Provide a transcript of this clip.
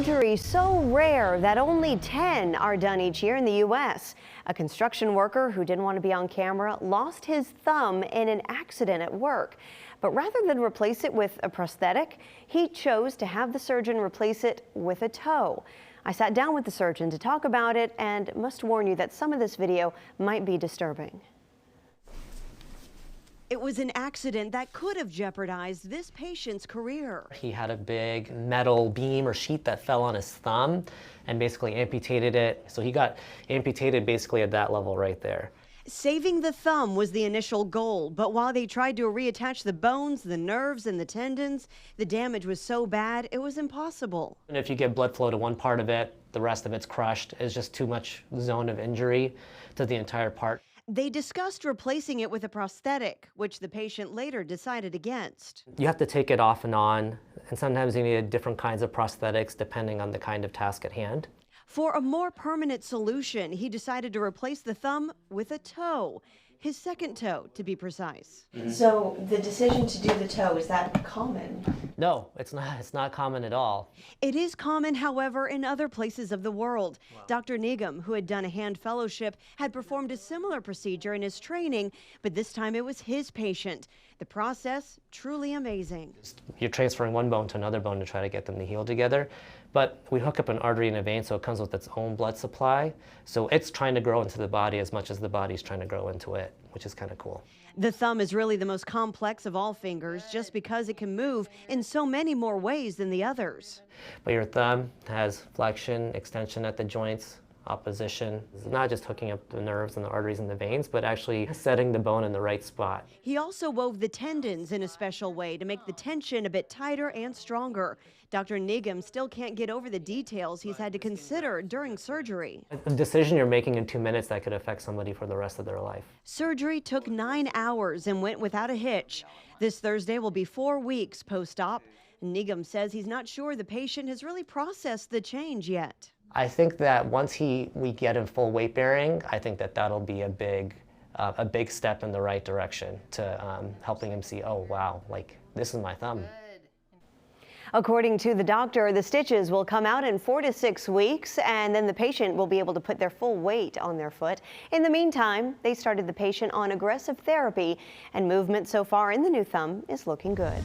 surgery so rare that only 10 are done each year in the U.S. A construction worker who didn't want to be on camera lost his thumb in an accident at work. But rather than replace it with a prosthetic, he chose to have the surgeon replace it with a toe. I sat down with the surgeon to talk about it and must warn you that some of this video might be disturbing. It was an accident that could have jeopardized this patient's career. He had a big metal beam or sheet that fell on his thumb and basically amputated it. So he got amputated basically at that level right there. Saving the thumb was the initial goal, but while they tried to reattach the bones, the nerves, and the tendons, the damage was so bad it was impossible. And if you get blood flow to one part of it, the rest of it's crushed. It's just too much zone of injury to the entire part. They discussed replacing it with a prosthetic, which the patient later decided against. You have to take it off and on, and sometimes you need different kinds of prosthetics depending on the kind of task at hand. For a more permanent solution, he decided to replace the thumb with a toe, his second toe to be precise. So the decision to do the toe, is that common? No, it's not. It's not common at all. It is common, however, in other places of the world. Wow. Dr. Nigam, who had done a hand fellowship, had performed a similar procedure in his training, but this time it was his patient. The process, truly amazing. You're transferring one bone to another bone to try to get them to heal together. But we hook up an artery and a vein, so it comes with its own blood supply. So it's trying to grow into the body as much as the body's trying to grow into it, which is kind of cool. The thumb is really the most complex of all fingers just because it can move in so many more ways than the others. But your thumb has flexion, extension at the joints, opposition. It's not just hooking up the nerves and the arteries and the veins, but actually setting the bone in the right spot. He also wove the tendons in a special way to make the tension a bit tighter and stronger. Dr. Nigam still can't get over the details he's had to consider during surgery. A decision you're making in 2 minutes that could affect somebody for the rest of their life. Surgery took 9 hours and went without a hitch. This Thursday will be 4 weeks post-op. Nigam says he's not sure the patient has really processed the change yet. I think that once we get him full weight bearing, I think that that'll be a big step in the right direction to helping him see, oh wow, like this is my thumb. According to the doctor, the stitches will come out in 4 to 6 weeks, and then the patient will be able to put their full weight on their foot. In the meantime, they started the patient on aggressive therapy, and movement so far in the new thumb is looking good.